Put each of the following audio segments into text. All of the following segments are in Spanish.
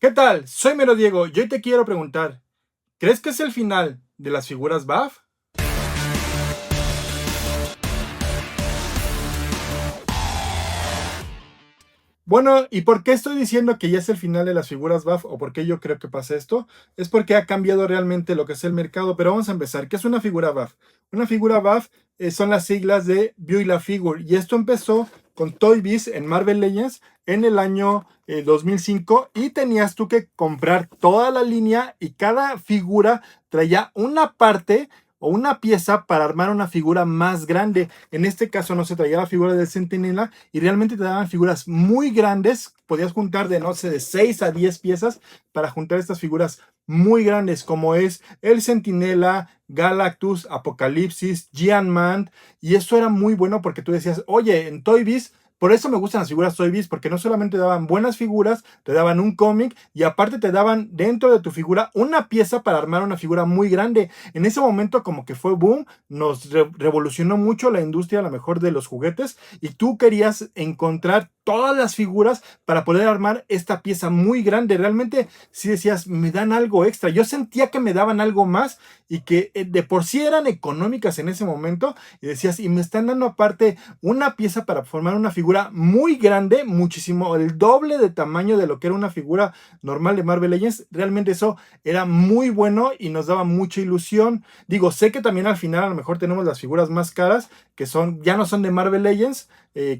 ¿Qué tal? Soy Mero Diego y hoy te quiero preguntar, ¿crees que es el final de las figuras BAF? Bueno, ¿y por qué estoy diciendo que ya es el final de las figuras BAF o por qué yo creo que pasa esto? Es porque ha cambiado realmente lo que es el mercado, pero vamos a empezar. ¿Qué es una figura BAF? Una figura BAF son las siglas de View la Figure y esto empezó con Toy Biz en Marvel Legends en el año 2005 y tenías tú que comprar toda la línea y cada figura traía una parte o una pieza para armar una figura más grande. En este caso no se traía la figura del Centinela y realmente te daban figuras muy grandes. Podías juntar de, no sé, de 6 a 10 piezas para juntar estas figuras muy grandes como es el Centinela, Galactus, Apocalipsis, Giant-Man. Y eso era muy bueno porque tú decías, oye, en Toy Biz, por eso me gustan las figuras Toy Biz, porque no solamente daban buenas figuras, te daban un cómic y aparte te daban dentro de tu figura una pieza para armar una figura muy grande. En ese momento como que fue boom, nos revolucionó mucho la industria a lo mejor de los juguetes y tú querías encontrar todas las figuras para poder armar esta pieza muy grande. Realmente si decías, me dan algo extra. Yo sentía que me daban algo más y que de por sí eran económicas en ese momento y decías, y me están dando aparte una pieza para formar una figura muy grande, muchísimo, el doble de tamaño de lo que era una figura normal de Marvel Legends. Realmente eso era muy bueno y nos daba mucha ilusión. Digo, sé que también al final a lo mejor tenemos las figuras más caras, que son, ya no son de Marvel Legends,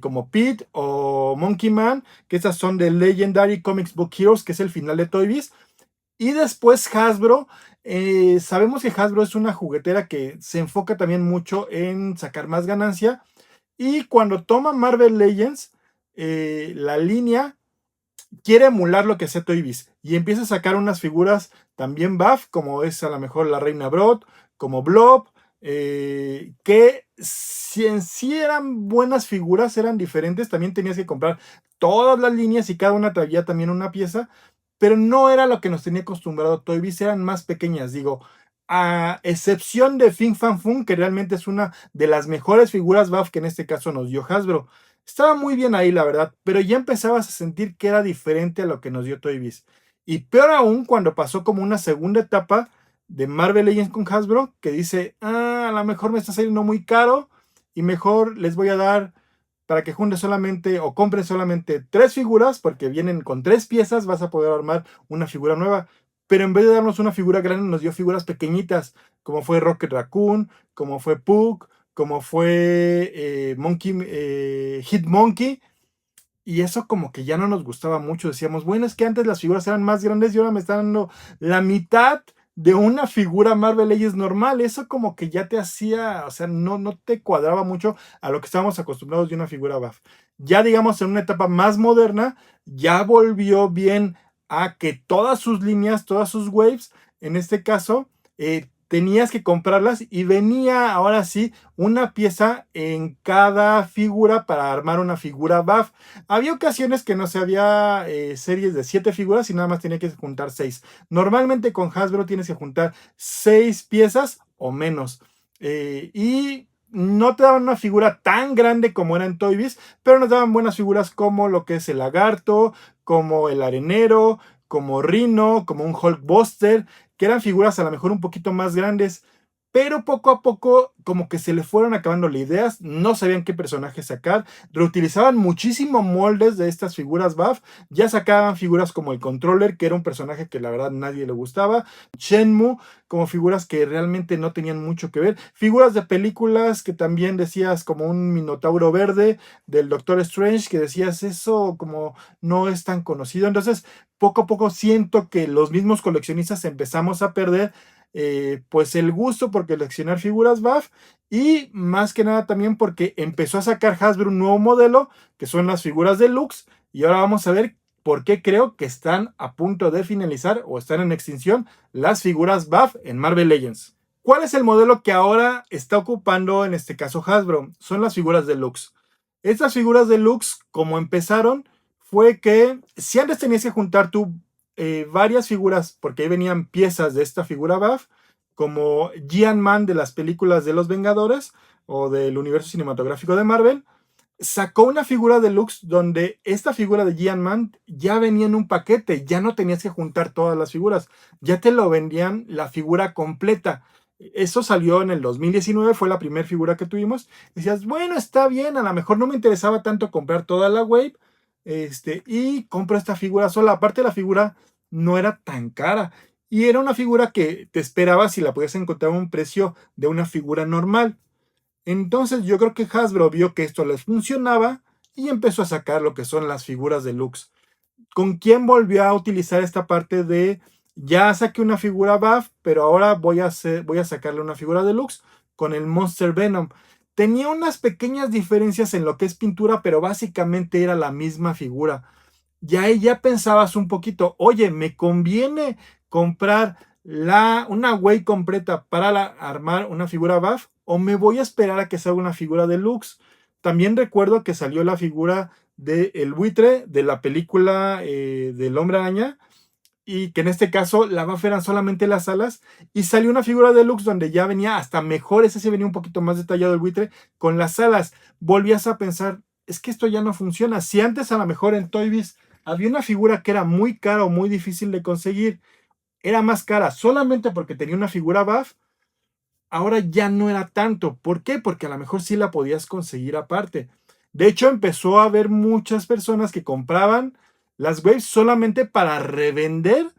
como Pete o Monkey Man, que esas son de Legendary Comics Book Heroes, que es el final de Toy Biz. Y después Hasbro, sabemos que Hasbro es una juguetera que se enfoca también mucho en sacar más ganancia. Y cuando toma Marvel Legends, la línea quiere emular lo que hacía Toy Biz y empieza a sacar unas figuras también buff, como es a lo mejor la Reina Brood, como Blob, que si en sí eran buenas figuras, eran diferentes, también tenías que comprar todas las líneas y cada una traía también una pieza, pero no era lo que nos tenía acostumbrado Toy Biz, eran más pequeñas, digo, a excepción de Fin Fan Fun, que realmente es una de las mejores figuras buff que en este caso nos dio Hasbro. Estaba muy bien ahí, la verdad, pero ya empezabas a sentir que era diferente a lo que nos dio Toy Biz. Y peor aún cuando pasó como una segunda etapa de Marvel Legends con Hasbro, que dice, a lo mejor me está saliendo muy caro y mejor les voy a dar para que junten solamente o compren solamente 3 figuras, porque vienen con 3 piezas, vas a poder armar una figura nueva. Pero en vez de darnos una figura grande, nos dio figuras pequeñitas, como fue Rocket Raccoon, como fue Puck, como fue Hit Monkey. Y eso como que ya no nos gustaba mucho. Decíamos, bueno, es que antes las figuras eran más grandes y ahora me están dando la mitad de una figura Marvel Legends normal. Eso como que ya te hacía, o sea, no te cuadraba mucho a lo que estábamos acostumbrados de una figura buff. Ya digamos en una etapa más moderna, ya volvió bien a que todas sus líneas, todas sus waves, en este caso, tenías que comprarlas y venía ahora sí una pieza en cada figura para armar una figura buff. Había ocasiones que no se había series de 7 figuras y nada más tenía que juntar 6. Normalmente con Hasbro tienes que juntar 6 piezas o menos. Y no te daban una figura tan grande como era en Toy Biz, pero nos daban buenas figuras como lo que es el lagarto, como el arenero, como Rhino, como un Hulkbuster, que eran figuras a lo mejor un poquito más grandes, pero poco a poco como que se le fueron acabando las ideas, no sabían qué personaje sacar, reutilizaban muchísimo moldes de estas figuras buff, ya sacaban figuras como el Controller, que era un personaje que la verdad nadie le gustaba, Shenmue, como figuras que realmente no tenían mucho que ver, figuras de películas que también decías como un Minotauro verde del Doctor Strange, que decías eso como no es tan conocido, entonces poco a poco siento que los mismos coleccionistas empezamos a perder pues el gusto por coleccionar figuras buff y más que nada también porque empezó a sacar Hasbro un nuevo modelo que son las figuras deluxe y ahora vamos a ver por qué creo que están a punto de finalizar o están en extinción las figuras buff en Marvel Legends. ¿Cuál es el modelo que ahora está ocupando en este caso Hasbro? Son las figuras deluxe. Estas figuras deluxe, como empezaron, fue que si antes tenías que juntar tú varias figuras, porque ahí venían piezas de esta figura buff, como Giant Man de las películas de los Vengadores o del universo cinematográfico de Marvel. sacó una figura deluxe donde esta figura de Giant-Man ya venía en un paquete, ya no tenías que juntar todas las figuras, ya te lo vendían la figura completa. Eso salió en el 2019, fue la primera figura que tuvimos. Decías, bueno, está bien, a lo mejor no me interesaba tanto comprar toda la wave, y compro esta figura sola. Aparte, la figura no era tan cara y era una figura que te esperabas y la podías encontrar a un precio de una figura normal. Entonces yo creo que Hasbro vio que esto les funcionaba y empezó a sacar lo que son las figuras deluxe. ¿Con quién volvió a utilizar esta parte de ya saqué una figura buff, pero ahora voy a sacarle una figura deluxe? Con el Monster Venom. Tenía unas pequeñas diferencias en lo que es pintura, pero básicamente era la misma figura. Ya ahí ya pensabas un poquito, oye, ¿me conviene comprar una Way completa para armar una figura buff o me voy a esperar a que salga una figura deluxe? También recuerdo que salió la figura del buitre de la película del Hombre Araña y que en este caso la buff eran solamente las alas y salió una figura deluxe donde ya venía hasta mejor, ese sí venía un poquito más detallado el buitre con las alas. Volvías a pensar, es que esto ya no funciona. Si antes a lo mejor en Toy Biz había una figura que era muy cara o muy difícil de conseguir, era más cara solamente porque tenía una figura buff, ahora ya no era tanto. ¿Por qué? Porque a lo mejor sí la podías conseguir aparte. De hecho, empezó a haber muchas personas que compraban las waves solamente para revender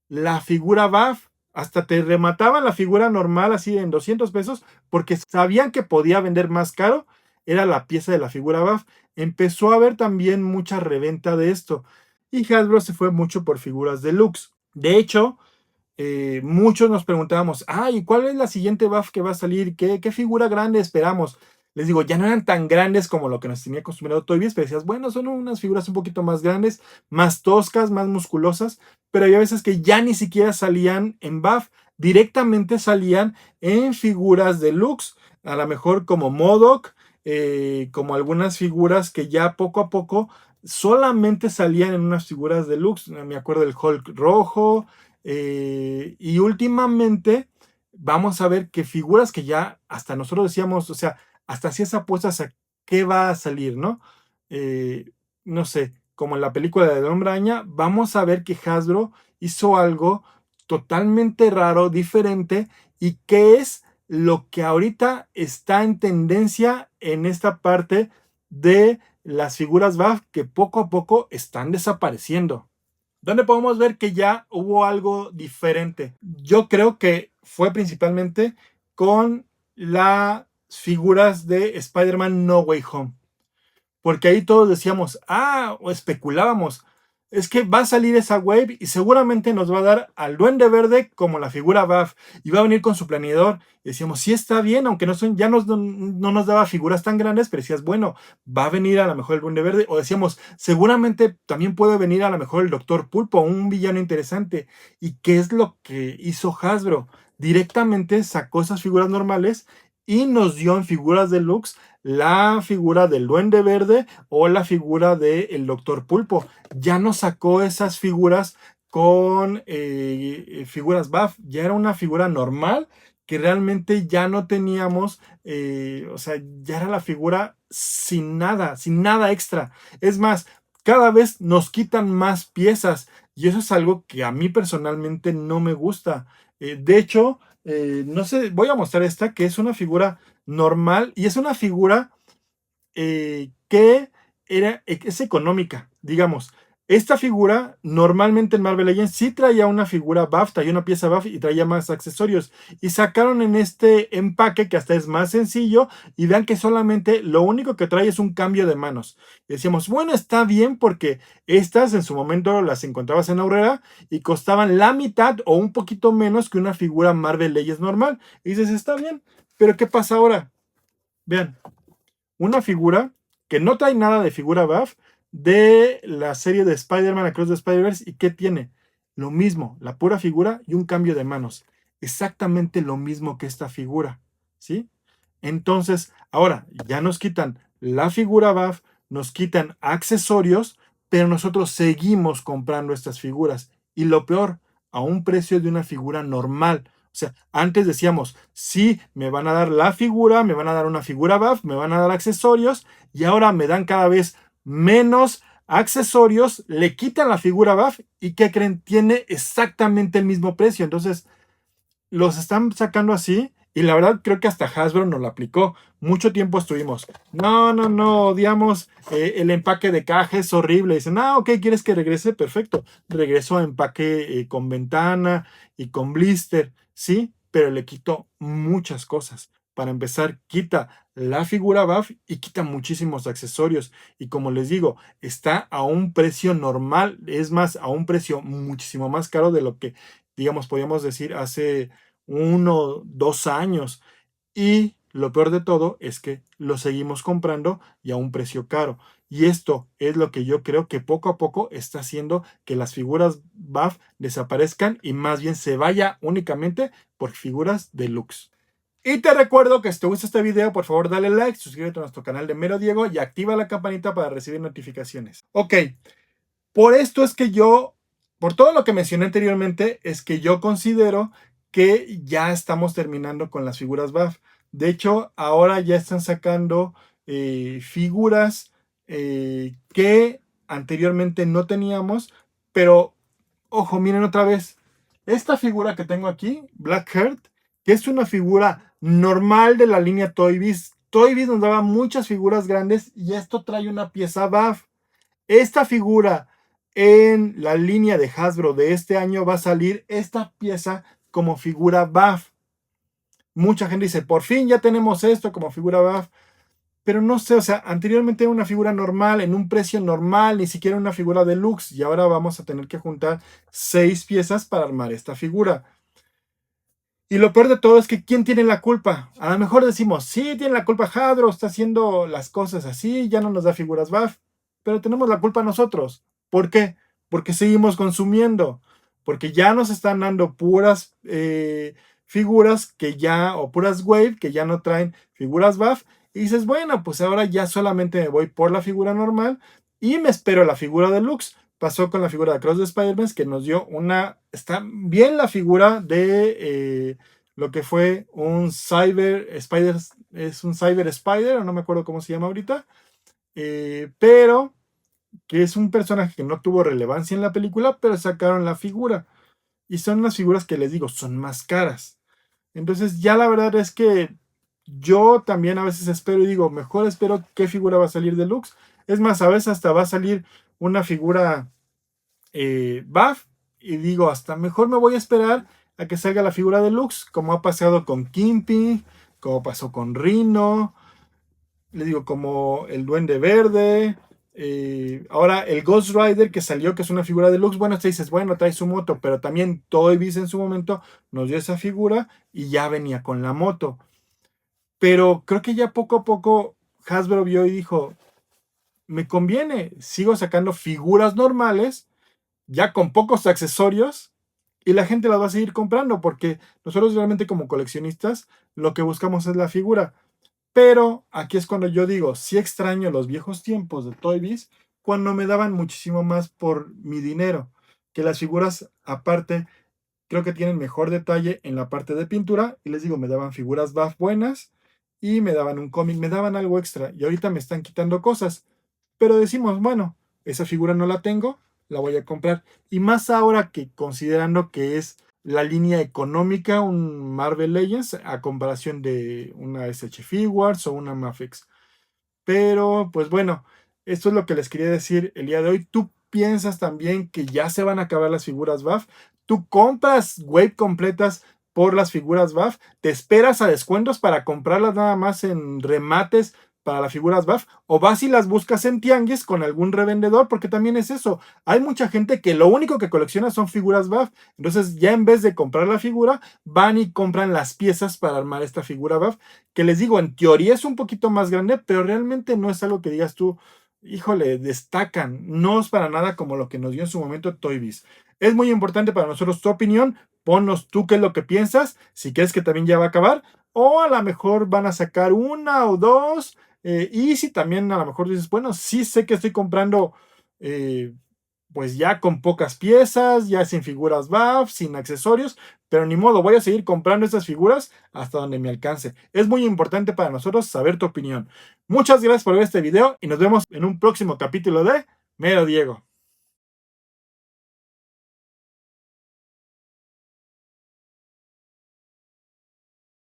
la figura buff. Hasta te remataban la figura normal así en 200 pesos porque sabían que podía vender más caro. Era la pieza de la figura buff. Empezó a haber también mucha reventa de esto. Y Hasbro se fue mucho por figuras deluxe. De hecho, muchos nos preguntábamos, ¿y cuál es la siguiente buff que va a salir? ¿Qué figura grande esperamos? Les digo, ya no eran tan grandes como lo que nos tenía acostumbrado Toy Biz, pero decías, bueno, son unas figuras un poquito más grandes, más toscas, más musculosas, pero había veces que ya ni siquiera salían en buff, directamente salían en figuras deluxe, a lo mejor como MODOK, como algunas figuras que ya poco a poco solamente salían en unas figuras deluxe. Me acuerdo del Hulk rojo, y últimamente vamos a ver que figuras que ya hasta nosotros decíamos, o sea, hasta hacías apuestas a qué va a salir, ¿no? Eh, no sé, como en la película de Hombre Araña, vamos a ver que Hasbro hizo algo totalmente raro, diferente, y que es lo que ahorita está en tendencia en esta parte de las figuras BAF que poco a poco están desapareciendo. ¿Dónde podemos ver que ya hubo algo diferente? Yo creo que fue principalmente con las figuras de Spider-Man No Way Home. Porque ahí todos decíamos, o especulábamos, es que va a salir esa wave y seguramente nos va a dar al Duende Verde como la figura buff y va a venir con su planeador. Y decíamos, sí está bien, aunque ya no nos daba figuras tan grandes, pero decías, bueno, va a venir a lo mejor el Duende Verde. O decíamos, seguramente también puede venir a lo mejor el Doctor Pulpo, un villano interesante. ¿Y qué es lo que hizo Hasbro? Directamente sacó esas figuras normales y nos dio en figuras deluxe la figura del Duende Verde o la figura del Doctor Pulpo. Ya no sacó esas figuras con figuras buff, ya era una figura normal que realmente ya no teníamos, o sea, ya era la figura sin nada extra. Es más, cada vez nos quitan más piezas y eso es algo que a mí personalmente no me gusta. De hecho, no sé, voy a mostrar esta que es una figura normal y es una figura que es económica, digamos. Esta figura normalmente en Marvel Legends sí traía una figura buff, traía una pieza buff y traía más accesorios. Y sacaron en este empaque que hasta es más sencillo y vean que solamente lo único que trae es un cambio de manos. Y decíamos, bueno, está bien porque estas en su momento las encontrabas en Aurrera y costaban la mitad o un poquito menos que una figura Marvel Legends normal. Y dices, está bien, pero ¿qué pasa ahora? Vean, una figura que no trae nada de figura buff de la serie de Spider-Man Across the Spider-Verse. ¿Y qué tiene? Lo mismo, la pura figura y un cambio de manos. Exactamente lo mismo que esta figura, ¿sí? Entonces, ahora ya nos quitan la figura buff, nos quitan accesorios, pero nosotros seguimos comprando estas figuras. Y lo peor, a un precio de una figura normal. sea, antes decíamos, sí, me van a dar la figura, me van a dar una figura buff, me van a dar accesorios, y ahora me dan cada vez menos accesorios, le quitan la figura buff, y ¿qué creen? Tiene exactamente el mismo precio. Entonces, los están sacando así, y la verdad creo que hasta Hasbro nos lo aplicó. Mucho tiempo estuvimos, no, no, no, odiamos el empaque de caja, es horrible. Dicen, ah, ok, ¿quieres que regrese? Perfecto, regreso a empaque con ventana y con blister, sí, pero le quito muchas cosas. Para empezar, quita la figura buff y quita muchísimos accesorios. Y como les digo, está a un precio normal, es más, a un precio muchísimo más caro de lo que, digamos, podríamos decir hace 1, 2 años. Y lo peor de todo es que lo seguimos comprando y a un precio caro. Y esto es lo que yo creo que poco a poco está haciendo que las figuras buff desaparezcan y más bien se vaya únicamente por figuras deluxe. Y te recuerdo que si te gusta este video, por favor dale like, suscríbete a nuestro canal de Mero Diego y activa la campanita para recibir notificaciones. Ok, por esto es que yo, por todo lo que mencioné anteriormente, es que yo considero que ya estamos terminando con las figuras buff. De hecho, ahora ya están sacando figuras que anteriormente no teníamos, pero ojo, miren otra vez. Esta figura que tengo aquí, Blackheart, que es una figura normal de la línea Toy Biz. Toy Biz nos daba muchas figuras grandes y esto trae una pieza buff. Esta figura en la línea de Hasbro de este año va a salir esta pieza como figura buff. Mucha gente dice, por fin ya tenemos esto como figura buff. Pero no sé, o sea, anteriormente era una figura normal, en un precio normal, ni siquiera una figura deluxe. Y ahora vamos a tener que juntar 6 piezas para armar esta figura. Y lo peor de todo es que ¿quién tiene la culpa? A lo mejor decimos, sí, tiene la culpa Hasbro, está haciendo las cosas así, ya no nos da figuras buff. Pero tenemos la culpa nosotros. ¿Por qué? Porque seguimos consumiendo. Porque ya nos están dando puras figuras que ya, o puras wave, que ya no traen figuras buff. Y dices, bueno, pues ahora ya solamente me voy por la figura normal y me espero la figura deluxe. Pasó con la figura de Cross de Spider-Man, que nos dio una. Está bien la figura de lo que fue un Cyber Spider. Es un Cyber Spider, o no me acuerdo cómo se llama ahorita. Pero que es un personaje que no tuvo relevancia en la película, pero sacaron la figura. Y son unas figuras que les digo, son más caras. Entonces, ya la verdad es que yo también a veces espero y digo, mejor espero qué figura va a salir deluxe. Es más, a veces hasta va a salir una figura buff y digo, hasta mejor me voy a esperar a que salga la figura deluxe, como ha pasado con Kingpin, como pasó con Rhino, le digo, como el Duende Verde. Ahora el Ghost Rider que salió, que es una figura deluxe, bueno, te dices, bueno, trae su moto, pero también Toy Biz en su momento nos dio esa figura y ya venía con la moto. Pero creo que ya poco a poco Hasbro vio y dijo, me conviene, sigo sacando figuras normales, ya con pocos accesorios, y la gente las va a seguir comprando, porque nosotros realmente como coleccionistas lo que buscamos es la figura. Pero aquí es cuando yo digo, sí extraño los viejos tiempos de Toy Biz, cuando me daban muchísimo más por mi dinero, que las figuras aparte creo que tienen mejor detalle en la parte de pintura, y les digo, me daban figuras buff buenas y me daban un cómic, me daban algo extra, y ahorita me están quitando cosas, pero decimos, bueno, esa figura no la tengo, la voy a comprar, y más ahora que considerando que es la línea económica, un Marvel Legends, a comparación de una SH Figuarts o una Mafex. Pero, pues bueno, esto es lo que les quería decir el día de hoy. ¿Tú piensas también que ya se van a acabar las figuras buff? ¿Tú compras wave completas por las figuras buff? ¿Te esperas a descuentos para comprarlas nada más en remates para las figuras buff? ¿O vas y las buscas en tianguis con algún revendedor? Porque también es eso. Hay mucha gente que lo único que colecciona son figuras buff. Entonces ya en vez de comprar la figura, van y compran las piezas para armar esta figura buff, que les digo, en teoría es un poquito más grande, pero realmente no es algo que digas tú, híjole, destacan. No es para nada como lo que nos dio en su momento Toy Biz. Es muy importante para nosotros tu opinión. Ponnos tú qué es lo que piensas, si crees que también ya va a acabar, o a lo mejor van a sacar una o dos, y si también a lo mejor dices, bueno, sí sé que estoy comprando pues ya con pocas piezas, ya sin figuras BAF, sin accesorios, pero ni modo, voy a seguir comprando estas figuras hasta donde me alcance. Es muy importante para nosotros saber tu opinión. Muchas gracias por ver este video y nos vemos en un próximo capítulo de Mero Diego.